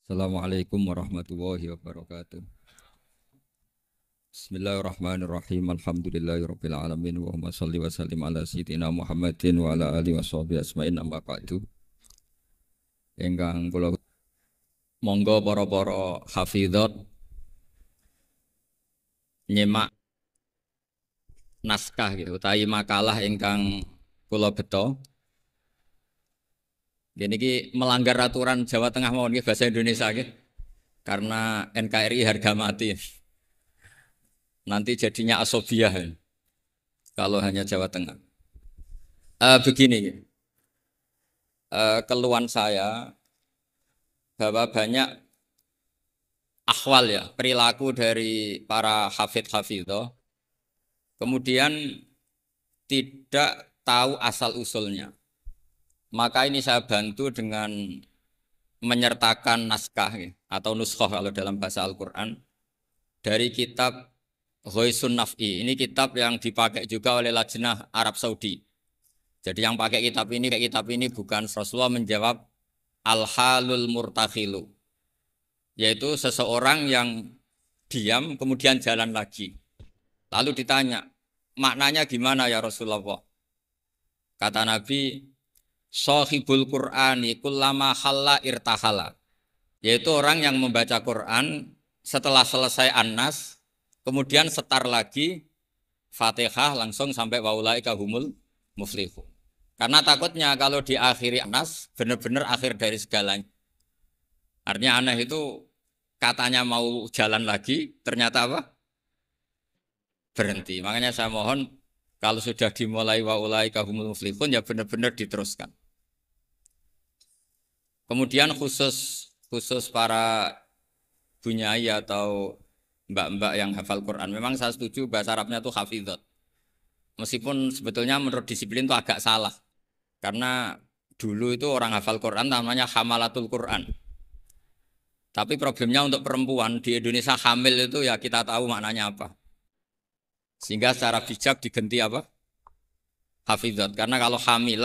Assalamualaikum warahmatullahi wabarakatuh. Bismillahirrahmanirrahim. Alhamdulillahirabbil alamin wa shalli wa sallim ala sayyidina Muhammadin wa ala alihi washabihi asma'in amma ba'du. Ingkang kula monggo para hafizat nyimak naskah gitu utawi makalah ingkang kula beto. Niki melanggar aturan Jawa Tengah mawon nggih bahasa Indonesia nggih. Karena NKRI harga mati. Nanti jadinya asobiah kalau hanya Jawa Tengah. Begini, keluhan saya bahwa banyak akhwal ya, perilaku dari para hafidh-hafidhah kemudian tidak tahu asal usulnya. Maka ini saya bantu dengan menyertakan naskah ya, atau nuskhah kalau dalam bahasa Al-Quran dari kitab Ghoisun Naf'i. Ini kitab yang dipakai juga oleh Lajnah Arab Saudi. Jadi yang pakai kitab ini bukan Rasulullah menjawab al-halul murtakhilu, yaitu seseorang yang diam kemudian jalan lagi. Lalu ditanya, maknanya gimana ya Rasulullah? Kata Nabi, Shahibul Qur'ani kullama halla irtahala, yaitu orang yang membaca Quran setelah selesai An-Nas kemudian setar lagi Fatihah langsung sampai waulaika humul muflihun. Karena takutnya kalau diakhiri An-Nas benar-benar akhir dari segalanya. Artinya aneh itu katanya mau jalan lagi ternyata apa? Berhenti. Makanya saya mohon kalau sudah dimulai waulaika humul muflihun ya benar-benar diteruskan. Kemudian khusus para bunyai atau mbak-mbak yang hafal Quran, memang saya setuju bahasa Arabnya itu hafidhot. Meskipun sebetulnya menurut disiplin itu agak salah. Karena dulu itu orang hafal Quran namanya hamalatul Quran. Tapi problemnya untuk perempuan di Indonesia hamil itu ya kita tahu maknanya apa. Sehingga secara bijak diganti apa? Hafidhot. Karena kalau hamil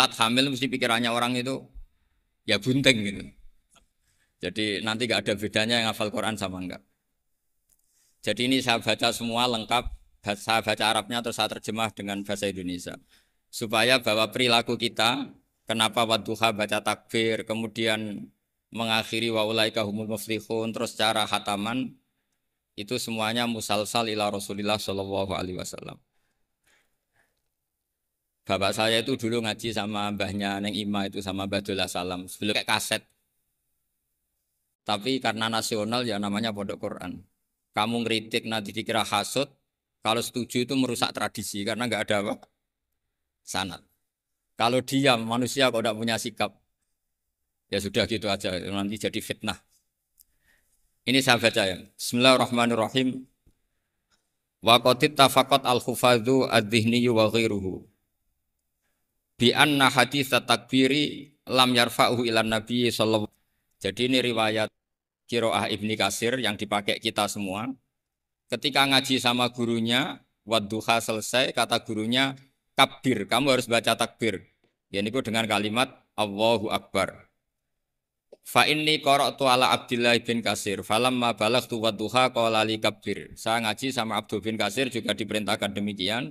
mesti pikirannya orang itu ya bunting gitu. Jadi nanti gak ada bedanya yang hafal Quran sama enggak. Jadi ini saya baca semua lengkap, saya baca Arabnya terus saya terjemah dengan bahasa Indonesia. Supaya bahwa perilaku kita, kenapa wadduha baca takbir, kemudian mengakhiri wa ulaika humul muflihun, terus cara khataman, itu semuanya musalsal ila Rasulillah sallallahu alaihi wasallam. Bapak saya itu dulu ngaji sama mbahnya Neng Ima itu sama Mbah Dullah Salam, sebelum kayak kaset. Tapi karena nasional ya namanya Pondok Quran. Kamu ngeritik nanti dikira hasut, kalau setuju itu merusak tradisi karena nggak ada apa? Sanad. Kalau diam manusia kok tidak punya sikap, ya sudah gitu aja nanti jadi fitnah. Ini saya baca ya. Bismillahirrahmanirrahim. Wa qatit tafaqat al-hufadzu adz-dzihni wa ghairuhu bi anna hadits takbiri lam yarfa'uhu ilan nabi sallallahu. Jadi ini riwayat Qiraah Ibni Katsir yang dipakai kita semua. Ketika ngaji sama gurunya, wadduha selesai, kata gurunya, kabir, kamu harus baca takbir. Yaitu dengan kalimat Allahu Akbar. Fa inni qara'tu ala Abdillah bin Katsir, falamma balaghtu wadduha qala li kabir. Saya ngaji sama Abdul bin Katsir juga diperintahkan demikian.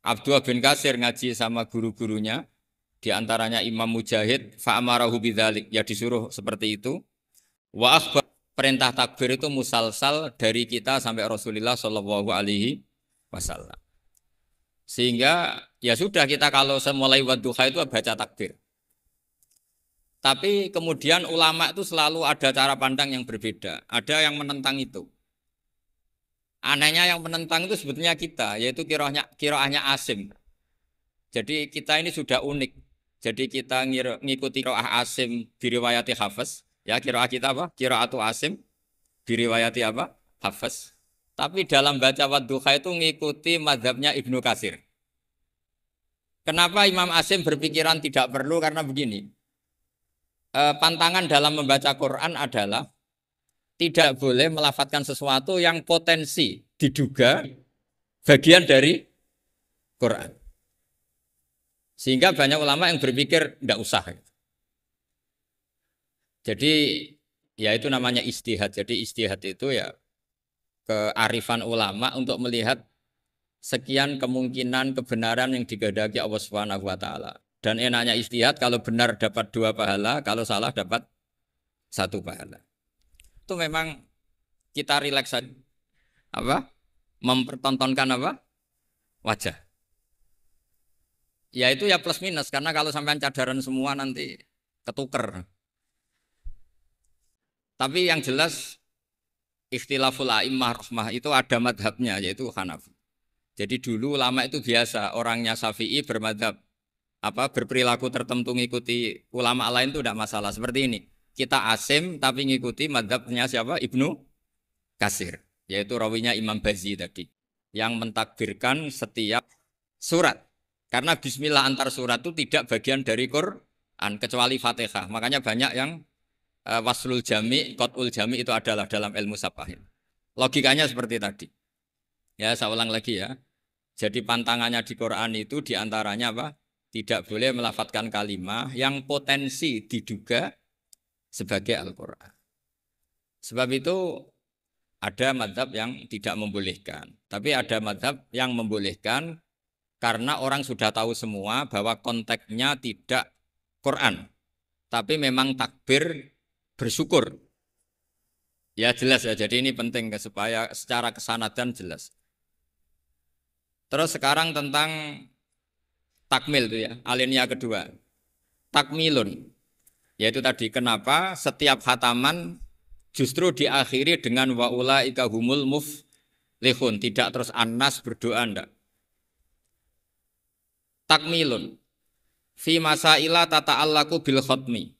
Abdul bin Katsir ngaji sama guru-gurunya, di antaranya Imam Mujahid, fa amarahu bidzalik, ya disuruh seperti itu. Wa akhbar, perintah takbir itu musalsal dari kita sampai Rasulullah Shallallahu Alaihi Wasallam. Sehingga ya sudah kita kalau semulai wadduha itu baca takbir. Tapi kemudian ulama itu selalu ada cara pandang yang berbeda. Ada yang menentang itu. Anehnya yang menentang itu sebetulnya kita, yaitu qiraahnya Asim. Jadi kita ini sudah unik. Jadi kita ngikuti qiraah Asim diriwayati Hafiz. Ya qiraah kita apa? Qiraatu Asim diriwayati apa? Hafiz. Tapi dalam baca wadduha itu ngikuti mazhabnya Ibnu Katsir. Kenapa Imam Asim berpikiran tidak perlu? Karena begini. Pantangan dalam membaca Quran adalah tidak boleh melafadzkan sesuatu yang potensi diduga bagian dari Quran. Sehingga banyak ulama yang berpikir tidak usah. Jadi Ya itu namanya istihad. Jadi istihad itu ya kearifan ulama untuk melihat sekian kemungkinan kebenaran yang digandaki Allah Subhanahu wa taala. Dan enaknya istihad kalau benar dapat 2 pahala, kalau salah dapat 1 pahala. Itu memang kita rileks saja. Apa? Mempertontonkan apa? Wajah. Ya itu ya plus minus karena kalau sampean cadaran semua nanti ketuker. Tapi yang jelas ikhtilaful a'immah rahmah itu ada madhabnya yaitu Hanafi. Jadi dulu ulama itu biasa orangnya Syafi'i bermadhab berperilaku tertentu ngikuti ulama lain itu tidak masalah. Seperti ini. Kita asim tapi ngikuti madhabnya siapa? Ibnu Katsir. Yaitu rawinya Imam Bazi tadi. Yang mentakbirkan setiap surat. Karena bismillah antar surat itu tidak bagian dari Quran. Kecuali Fatihah. Makanya banyak yang waslul jami, qat'ul jami itu adalah dalam ilmu sapahin. Logikanya seperti tadi. Ya saya ulang lagi ya. Jadi pantangannya di Quran itu diantaranya apa? Tidak boleh melafadzkan kalimah yang potensi diduga sebagai Al-Quran. Sebab itu ada madhab yang tidak membolehkan. Tapi ada madhab yang membolehkan karena orang sudah tahu semua bahwa konteksnya tidak Quran. Tapi memang takbir bersyukur. Ya jelas ya, jadi ini penting supaya secara kesanadan jelas. Terus sekarang tentang takmil itu ya, alinea kedua. Takmilun. Yaitu tadi kenapa setiap khataman justru diakhiri dengan wa'ulaika humul muflihun. Tidak terus An-Nas berdoa enggak. Takmilun. Fi masaila tata'allaku bil khatmi.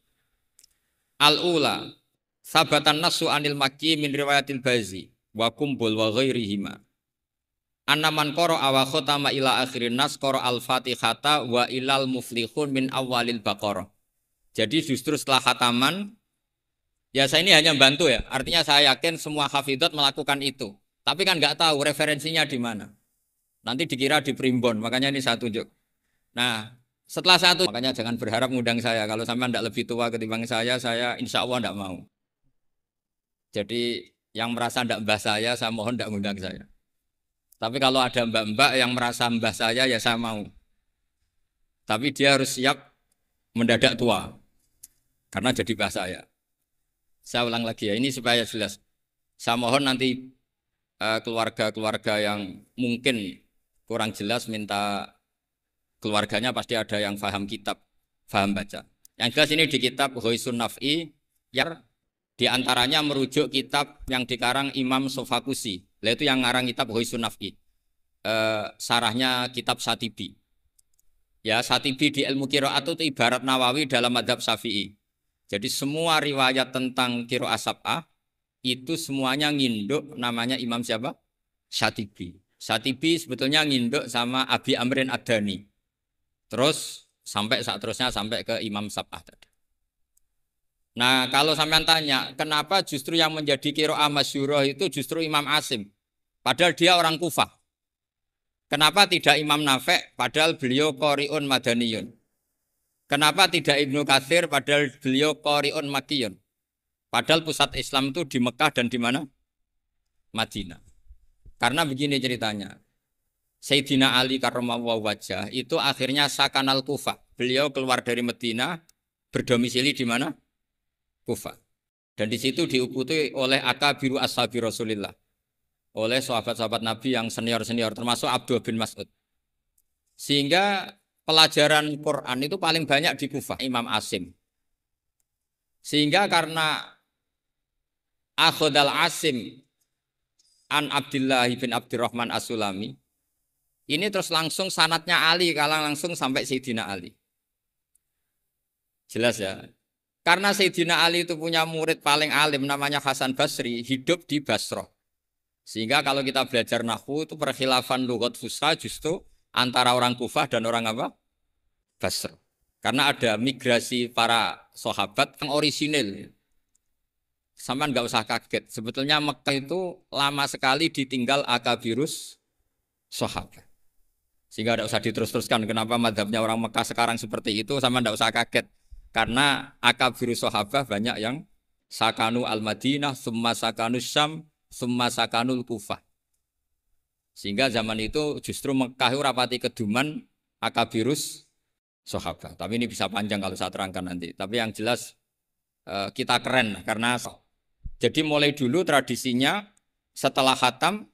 Al-ula. Sabatan nasu anil makki min riwayatil bazi. Wa kumbul wa ghairihima. Annaman qara wa khatama ila akhirin nas qara al-fatihata wa ilal muflihun min awalil baqarah. Jadi justru setelah khataman, ya saya ini hanya bantu ya. Artinya saya yakin semua hafidhat melakukan itu. Tapi kan nggak tahu referensinya di mana. Nanti dikira di primbon, makanya ini saya tunjuk. Nah, setelah satu, makanya jangan berharap ngundang saya. Kalau sampai tidak lebih tua ketimbang saya insya Allah tidak mau. Jadi yang merasa tidak mbah saya mohon tidak ngundang saya. Tapi kalau ada mbak-mbak yang merasa mbah saya, ya saya mau. Tapi dia harus siap mendadak tua. Karena jadi mbah saya. Saya ulang lagi ya, ini supaya jelas. Saya mohon nanti keluarga-keluarga yang mungkin kurang jelas minta keluarganya pasti ada yang paham kitab, paham baca. Yang jelas ini di kitab Ghoisun Naf'i, yang diantaranya merujuk kitab yang dikarang Imam Sofakusi. Itu yang ngarang kitab Ghoisun Naf'i. Sarahnya kitab Satibi. Ya, Satibi di ilmu qiraat itu ibarat Nawawi dalam madhab Syafi'i. Jadi semua riwayat tentang qiraat sab'ah itu semuanya nginduk namanya Imam siapa? Satibi. Satibi sebetulnya nginduk sama Abi Amrin Ad-Dani. Terus sampai seterusnya sampai ke Imam Sab'ah tadi. Nah kalau sampean tanya, kenapa justru yang menjadi qiraah masyhurah itu justru Imam Asim? Padahal dia orang Kufah. Kenapa tidak Imam Nafi' padahal beliau qari'un madaniyun? Kenapa tidak Ibnu Katsir padahal beliau qari'un makkiyun? Padahal pusat Islam itu di Mekah dan di mana? Madinah. Karena begini ceritanya. Sayyidina Ali karramallahu wajhah itu akhirnya sakanal Kufah. Beliau keluar dari Madinah, berdomisili di mana? Kufah. Dan di situ diukuti oleh akabiru ashabi Rasulillah. Oleh sahabat-sahabat Nabi yang senior-senior termasuk Abdullah bin Mas'ud. Sehingga pelajaran Quran itu paling banyak di Kufah, Imam Asim. Sehingga karena Akhodal Asim an Abdullah bin Abdurrahman As-Sulami, ini terus langsung sanatnya Ali, kalau langsung sampai Sayyidina Ali. Jelas ya. Karena Sayyidina Ali itu punya murid paling alim namanya Hasan Basri, hidup di Basrah. Sehingga kalau kita belajar nahwu itu perkhilafan lughat fusha justru antara orang Kufah dan orang apa? Basrah. Karena ada migrasi para sahabat yang orisinil. Sampai nggak usah kaget. Sebetulnya Mekah itu lama sekali ditinggal akabirus sahabat. Sehingga tidak usah diterus-teruskan kenapa madhabnya orang Mekah sekarang seperti itu, sama tidak usah kaget. Karena akabirus sahabat banyak yang sakanu al-Madinah, summa sakanu Syam, summa sakanul Kufah. Sehingga zaman itu justru Mekah itu rapati keduman akabirus sahabat. Tapi ini bisa panjang kalau saya terangkan nanti. Tapi yang jelas kita keren karena jadi mulai dulu tradisinya setelah khatam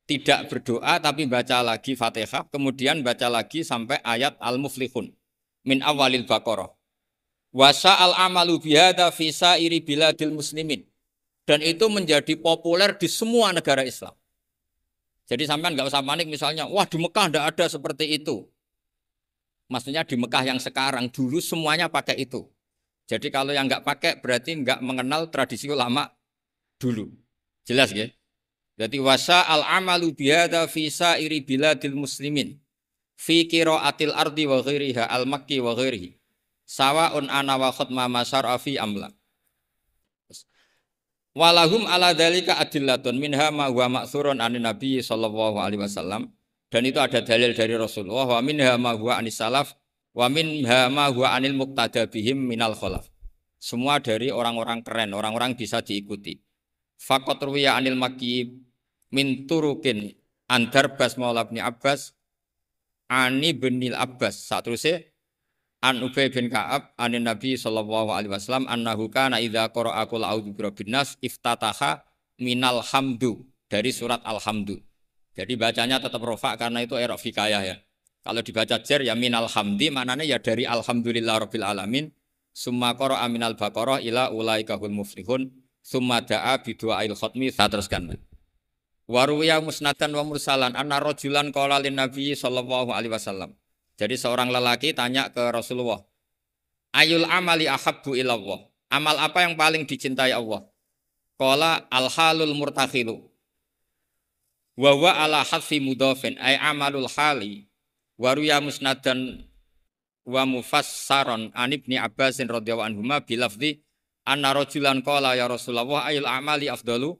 tidak berdoa tapi baca lagi Fatihah, kemudian baca lagi sampai ayat Al-Muflihun min awalil Baqarah. Wasa al-amalu bihada fi sairi biladil muslimin. Dan itu menjadi populer di semua negara Islam. Jadi sampean nggak usah panik misalnya, wah di Mekah nggak ada seperti itu. Maksudnya di Mekah yang sekarang, dulu semuanya pakai itu. Jadi kalau yang nggak pakai berarti nggak mengenal tradisi ulama dulu. Jelas ya? Jadi wasa al-amalu bihada fi sairi biladil muslimin. Fi qiraatil ardi wa ghairiha al-makki wa ghairihi. Sawa'un ana wa khutma masyar'a fi amla. Walahum ala dzalika adillatun minha ma huwa ma'thurun anin nabi sallallahu alaihi wasallam. Dan itu ada dalil dari Rasulullah wa minha ma huwa anis salaf wa minha ma huwa anil muqtada bihim minal khalaf. Semua dari orang-orang keren, orang-orang bisa diikuti. Faqat ruwiya anil makki min turukin andarbas maula bin Abbas ani binil Abbas. Saterusé an Ubay bin Ka'ab anin Nabi sallallahu alaihi wasallam annahu kana idza qara'a qul a'udzu birabbin nas iftataha minal hamdu dari surat Al-Hamdu. Jadi bacanya tetap rofa karena itu i'rab hikayah ya. Kalau dibaca jar ya minal hamdi maknanya ya dari alhamdulillah rabbil alamin. Summa qara'a minal baqarah ila ulaikahul muflihun. Summa da'a bi du'ail khatmi. Saya teruskan. Waruya musnadan wa mursalan anna rajulan qala lin nabi sallallahu alaihi wasallam. Jadi seorang lelaki tanya ke Rasulullah, ayul amali ahabbu ilallah. Amal apa yang paling dicintai Allah? Qala al-halul murtakhilu. Wa huwa ala hadfi mudhafin ay amalul hali. Waruya musnadan wa mufassaron an ibni Abbasin radhiyallahu anhuma bilafzi anna rajulan qala ya Rasulullah ayul amali afdalu.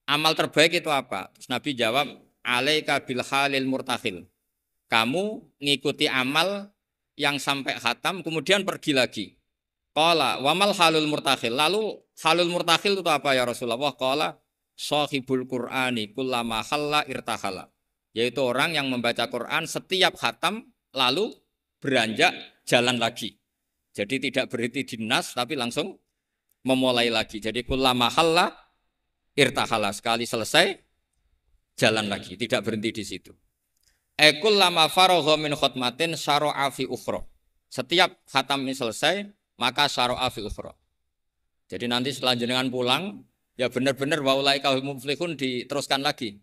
Amal terbaik itu apa? Terus Nabi jawab, alaika bil halil murtakhil. Kamu ngikuti amal yang sampai khatam kemudian pergi lagi. Qala wamal halul murtakhil. Lalu halul murtakhil itu apa ya Rasulullah? Qala shahibul Qur'ani kullama khalla irtahala. Yaitu orang yang membaca Quran setiap khatam lalu beranjak jalan lagi. Jadi tidak berhenti di nas tapi langsung memulai lagi. Jadi kullama khalla irtahala, sekali selesai jalan lagi, tidak berhenti di situ. Ekul lama faragha min khutmatin syara'a fi ukhra. Setiap khatam ini selesai, maka syara'a fi ukhra. Jadi nanti setelah jenengan pulang, ya benar-benar wa ulaikal muflihun diteruskan lagi.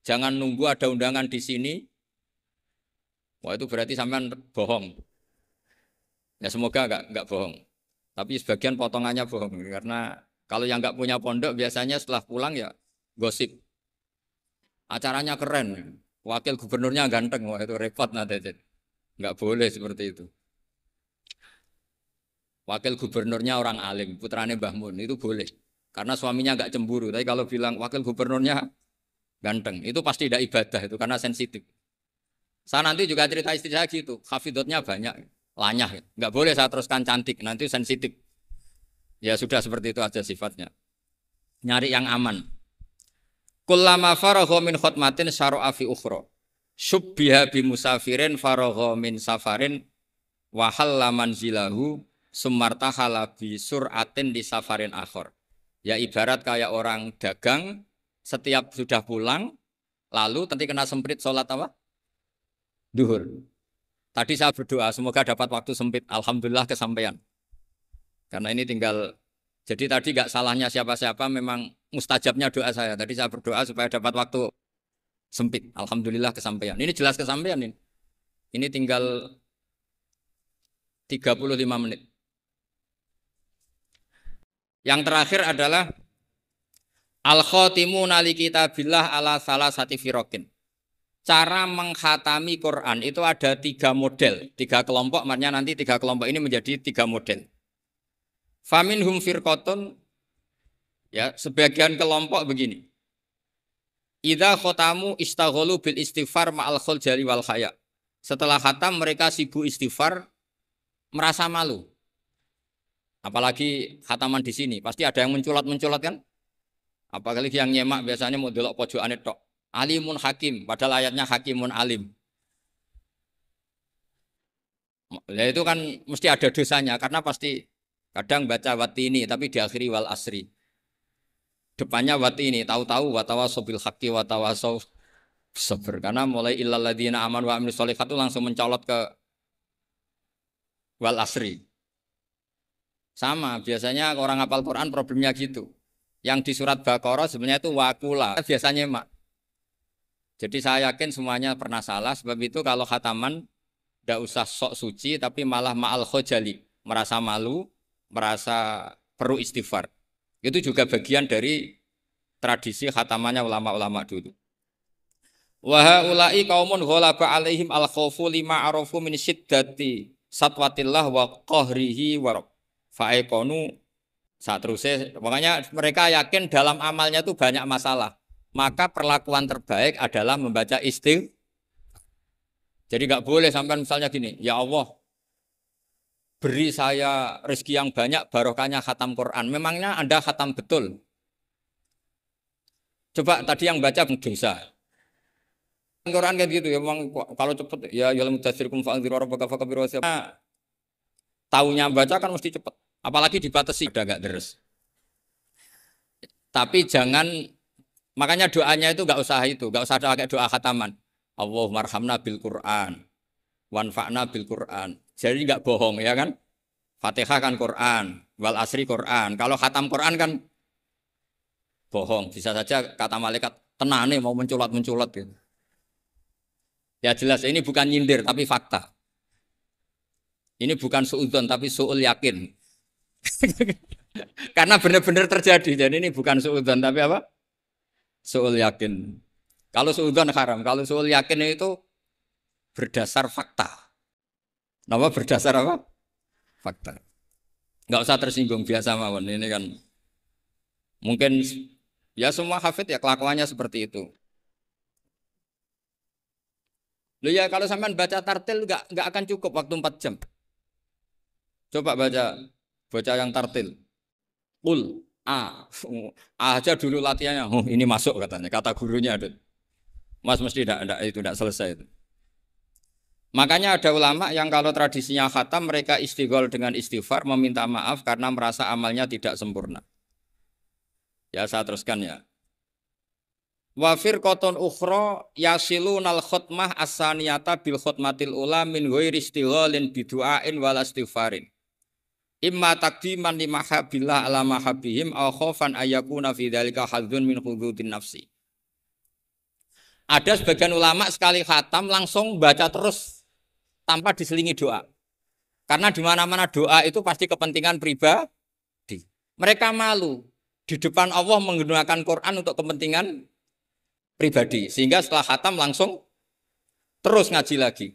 Jangan nunggu ada undangan di sini. Wah itu berarti sampean bohong. Ya semoga enggak bohong. Tapi sebagian potongannya bohong karena kalau yang enggak punya pondok biasanya setelah pulang ya gosip. Acaranya keren. Wakil gubernurnya ganteng, wah itu repot nanti. Enggak boleh seperti itu. Wakil gubernurnya orang alim, putranya Mbah Mun, itu boleh. Karena suaminya enggak cemburu. Tapi kalau bilang wakil gubernurnya ganteng, itu pasti tidak ibadah itu karena sensitif. Saya nanti juga cerita istri saya gitu, hafidotnya banyak, lanyah. Enggak boleh saya teruskan cantik, nanti sensitif. Ya sudah seperti itu aja sifatnya. Nyari yang aman. Kullama faragha min khutmatin syara'a fi ukhra. Subbiha bi musafirin faragha min safarin wa halla manzilahu sumartahala bi sur'atin di safarin akhir. Ya ibarat kayak orang dagang setiap sudah pulang lalu nanti kena semprit sholat apa? Duhur. Tadi saya berdoa semoga dapat waktu sempit. Alhamdulillah kesampaian. Karena ini tinggal jadi tadi enggak salahnya siapa-siapa memang mustajabnya doa saya. Tadi saya berdoa supaya dapat waktu sempit. Alhamdulillah kesampaian. Ini jelas kesampaian ini. Ini tinggal 35 menit. Yang terakhir adalah al-khatimuna li kitabillah ala salasati firaqin. Cara mengkhatami Quran itu ada 3 model, 3 kelompok, maknanya nanti 3 kelompok ini menjadi 3 model. Faminhum firqatun, ya sebagian kelompok begini. Idza khotamu istaghalu bil istighfar ma'al khuljali wal khaya. Setelah khatam mereka sibuk istighfar merasa malu. Apalagi khataman di sini, pasti ada yang menculat-menculat kan? Apalagi yang nyemak biasanya mau delok pojokane tok. Alimun hakim, padahal ayatnya hakimun alim. Ya itu kan mesti ada dosanya karena pasti kadang baca watini tapi diakhiri wal asri. Depannya watini, tahu-tahu watawasaw bil haqqi watawasaw sabr. Karena mulai illal ladzina amanu wa amilus sholihat itu langsung mencolot ke wal asri. Sama, biasanya orang hafal Quran problemnya gitu. Yang di surat Baqarah sebenarnya itu wakula, biasanya mak. Jadi saya yakin semuanya pernah salah, sebab itu kalau khataman tidak usah sok suci, tapi malah ma'al khojali, merasa malu, merasa perlu istighfar. Itu juga bagian dari tradisi khatamannya ulama-ulama dulu. Wa haula'i qaumun ghalaba 'alaihim al-khaufu lima arafu min syiddati satwatillah wa qahrihi wa fa'aiqonu saat terusnya. Makanya mereka yakin dalam amalnya itu banyak masalah. Maka perlakuan terbaik adalah membaca istighfar. Jadi nggak boleh sampai misalnya gini, ya Allah beri saya rezeki yang banyak barokahnya khatam Quran. Memangnya Anda khatam betul? Coba tadi yang baca dosa. Quran kayak gitu ya, memang kalau cepet ya yalam mudaththirkum fa'anziru rabbaka fakabbiru wa taunya baca kan mesti cepet. Apalagi dibatasi udah nggak deres. Tapi jangan, makanya doanya itu nggak usah pakai doa khataman. Allahumma arhamna bil Quran, wanfa'na bil Quran. Jadi nggak bohong ya kan? Fatihah kan Quran, wal asri Quran. Kalau khatam Quran kan bohong. Bisa saja kata malaikat tenane mau menculat gitu. Ya jelas ini bukan nyindir tapi fakta. Ini bukan suudzon tapi suul yakin. Karena benar-benar terjadi. Jadi ini bukan suudzon tapi apa? Suul yakin. Kalau suudzon haram, kalau suul yakin itu berdasar fakta. Nama berdasar apa? Fakta. Enggak usah tersinggung biasa mawon. Ini kan mungkin ya semua hafid ya kelakuannya seperti itu. Loh ya kalau sampean baca tartil enggak akan cukup waktu 4 jam. Coba baca yang tartil. Qul aja dulu latihannya. Oh, ini masuk katanya. Kata gurunya ada. Mas mesti tidak selesai itu. Makanya ada ulama yang kalau tradisinya khatam mereka istighol dengan istighfar meminta maaf karena merasa amalnya tidak sempurna. Ya saya teruskan ya. Wa firqatun ukhra yasilunal khutmah as-saniyata bil khutmatil ula min ghairi istighalin bidu'ain wal istighfarin. Imma taqdiman li mahabbillah ala mahabbihim aw khaufan ayyakuna fi dzalika hadzun min hududin nafsi. Ada sebagian ulama sekali khatam langsung baca terus tanpa diselingi doa. Karena di mana-mana doa itu pasti kepentingan pribadi. Mereka malu di depan Allah menggunakan Quran untuk kepentingan pribadi. Sehingga setelah khatam langsung terus ngaji lagi.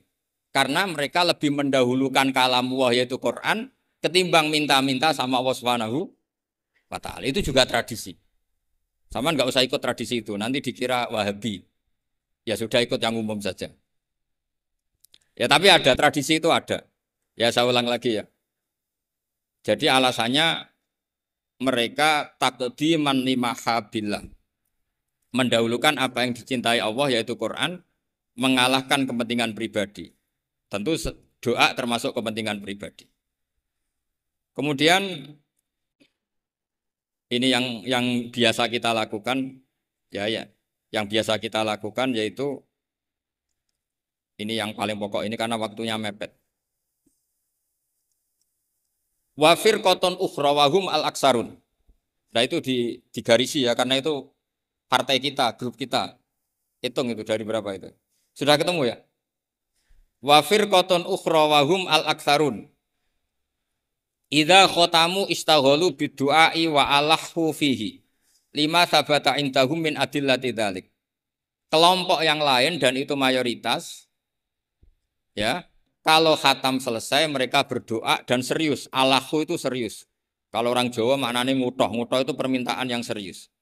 Karena mereka lebih mendahulukan kalam Allah yaitu Quran ketimbang minta-minta sama Allah Subhanahu wa ta'ala. Itu juga tradisi. Sama nggak usah ikut tradisi itu. Nanti dikira Wahabi. Ya sudah ikut yang umum saja. Ya tapi ada tradisi itu ada. Ya saya ulang lagi ya. Jadi alasannya mereka taqdiman li mahabbillah. Mendahulukan apa yang dicintai Allah yaitu Quran, mengalahkan kepentingan pribadi. Tentu doa termasuk kepentingan pribadi. Kemudian ini yang biasa kita lakukan ya yang biasa kita lakukan yaitu ini yang paling pokok ini karena waktunya mepet. Wa firqatun ukhra wa hum al-aksarun. Nah itu digarisi ya karena itu partai kita, grup kita. Hitung itu dari berapa itu. Sudah ketemu ya? Wa firqatun ukhra wa hum al-aksarun. Idza khotamu istaghalu bidu'ai wa alahu fihi. Lima sabata indahum min adillati dzalik. Kelompok yang lain dan itu mayoritas ya, kalau khatam selesai mereka berdoa dan serius. Alahu itu serius. Kalau orang Jawa maknanya ngutoh itu permintaan yang serius.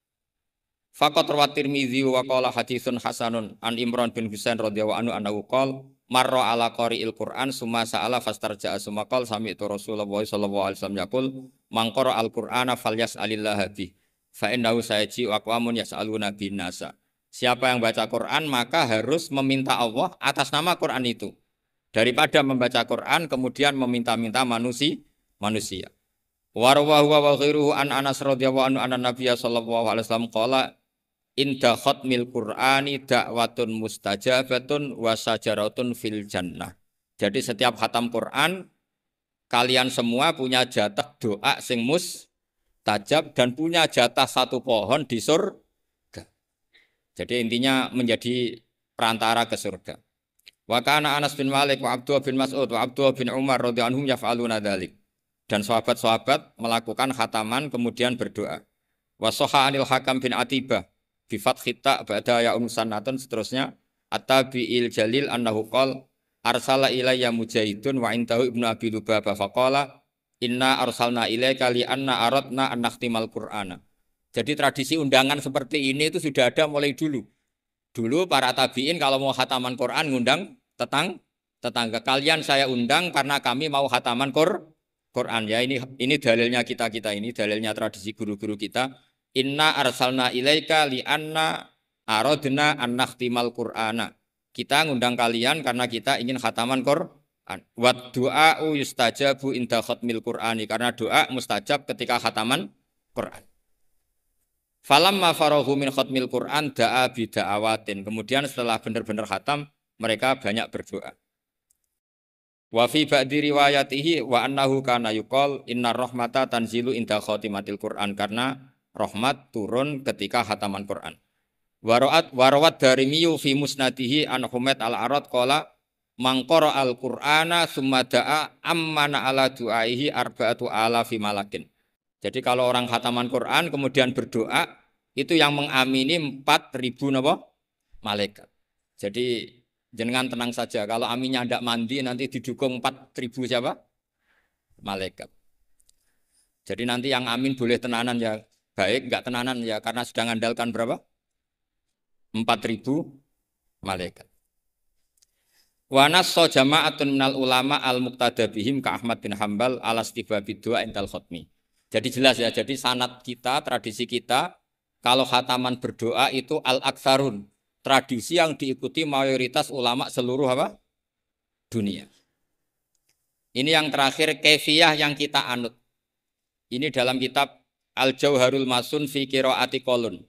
Faqat rawat Tirmidzi wa qala haditsun hasanun an Imran bin Husain radhiyallahu anhu annahu qala marra ala qari'il Qur'an summa sa'ala fastarja'a summa qala sami'tu Rasulullah sallallahu alaihi wasallam yaqul mangqara al-Qur'ana falyas'alillah bi. Fa innahu sayaji aqwamun yas'aluna bin nasa. Siapa yang baca Quran maka harus meminta Allah atas nama Quran itu. Daripada membaca Quran kemudian meminta-minta manusia. Wa rawahu wa ghairuhu an Anas radhiyallahu anhu anna Nabiy sallallahu alaihi wasallam qala inda khatmil Qur'ani da'watun mustajabatun wa sajaratun fil jannah. Jadi setiap khatam Quran kalian semua punya jatah doa sing mustajab dan punya jatah satu pohon di surga. Jadi intinya menjadi perantara ke surga. Wa kana Anas bin Malik wa Abdullah bin Mas'ud wa Abdullah bin Umar radhiyallahu anhum yaf'aluna dzalik. Dan sahabat-sahabat melakukan khataman kemudian berdoa. Wa sahha anil Hakam bin Atibah bi fathi ta ba'da ya sanatun seterusnya at-tabi'il jalil annahu qala arsala ilayya mujahidun wa indahu ibnu abi lubabah faqala inna arsalna ilaika li anna aradna an nakhtimal qur'ana. Jadi tradisi undangan seperti ini itu sudah ada mulai dulu. Dulu para tabi'in kalau mau khataman Quran ngundang tetangga. Kalian saya undang karena kami mau khataman Quran. Ya ini dalilnya kita ini dalilnya tradisi guru-guru kita. Inna arsalna ilaika li anna aradna an nakhtimal qur'ana. Kita ngundang kalian karena kita ingin khataman Quran. Wa du'a'u yustajabu inda khatmil qur'ani. Karena doa mustajab ketika khataman Quran. Falamma farahu min khatmil Qur'an da'a bida'awatin. Kemudian setelah benar-benar khatam, mereka banyak berdoa. Wa fi ba'di riwayatihi wa annahu kana yuqal innar rahmata tanzilu inda khatimatil Qur'an. Karena rahmat turun ketika khataman Qur'an. Warawat darimiyu fi musnadihi an Humaid al-Arad qala mangqara al-Qur'ana summa da'a ammana ala du'aihi arba'atu alafi malakin. Jadi kalau orang khataman Quran kemudian berdoa itu yang mengamini 4.000 malaikat. Jadi jenengan tenang saja kalau aminnya tidak mandi nanti didukung 4.000 siapa? Malaikat. Jadi nanti yang amin boleh tenanan ya baik, enggak tenanan ya karena sudah ngandalkan berapa? 4.000 malaikat. Wa nassa jama'atun minal ulama al-muqtada bihim ka Ahmad bin Hambal ala istibabid du'a indal khatmi. Jadi jelas ya, jadi sanad kita, tradisi kita, kalau khataman berdoa itu al-aktsarun. Tradisi yang diikuti mayoritas ulama seluruh dunia. Ini yang terakhir, kaifiyah yang kita anut. Ini dalam kitab Al-Jauharul Masun fi Qiraati Qolun.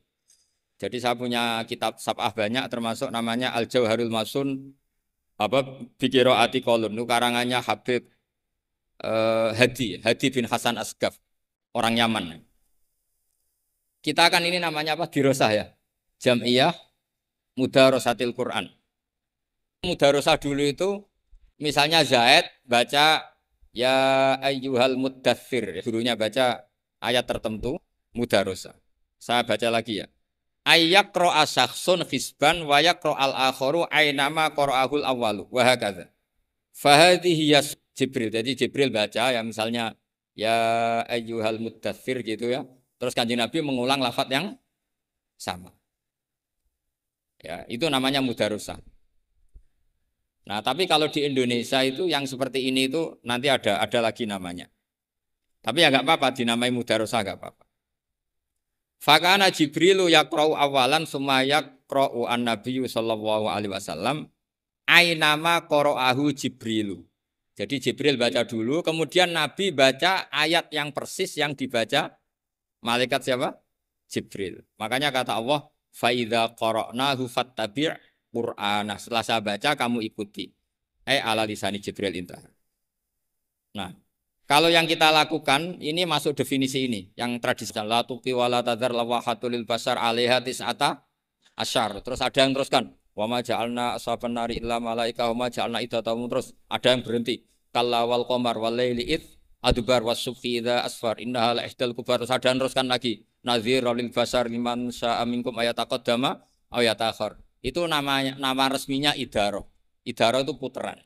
Jadi saya punya kitab sab'ah banyak, termasuk namanya Al-Jauharul Masun fi Qiraati Qolun. Itu karangannya Habib Hadi bin Hasan Asgaf. Orang Yaman. Kita akan ini namanya apa? Dirosah ya. Jam'iyah Mudarosatil Quran. Mudarosah dulu itu misalnya Zaid baca ya ayyuhal muddathir. Gurunya baca ayat tertentu mudarosah. Saya baca lagi ya. Ayyaqra'a syakhsun hisban wa yaqra'al akharu aynama qara'ahul awwalu wa hakadha. Fahadhihi Jibril. Jadi Jibril baca ya misalnya ya ayyuhal muddathir gitu ya. Terus Kanjeng Nabi mengulang lafaz yang sama. Ya, itu namanya mudarosah. Nah, tapi kalau di Indonesia itu yang seperti ini itu nanti ada lagi namanya. Tapi ya enggak apa-apa dinamai mudarosah enggak apa-apa. Fakana Jibrilu yaqra'u awalan summa yaqra'u an-nabiyyu sallallahu alaihi wasallam ainama qara'ahu Jibrilu. Jadi Jibril baca dulu, kemudian Nabi baca ayat yang persis yang dibaca malaikat siapa? Jibril. Makanya kata Allah, فَإِذَا قَرَأْنَاهُ فَاتَّبِعْ قُرْآنَهُ. Setelah saya baca, kamu ikuti. Ala lisani Jibril intah. Nah, kalau yang kita lakukan, ini masuk definisi ini. Yang tradisional. La tuqi wa la tadhar lawahatul basar alaiha tis'ata asyar. Terus ada yang teruskan. Wa ma ja'alna ashaban nari illa malaika wa ma ja'alna idatamu. Terus ada yang berhenti. Kalla wal qamar wal laili id adbar was subhi idza asfar innaha la ihdal kubar. Terus ada yang teruskan lagi. Nazir lil basar liman sya'a minkum ayataqaddama aw yatakhir. Itu nama resminya idaroh. Idaroh itu puteran.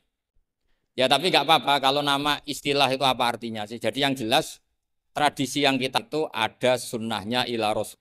Ya tapi nggak apa-apa kalau nama istilah itu apa artinya sih. Jadi yang jelas tradisi yang kita itu ada sunnahnya ila rasul.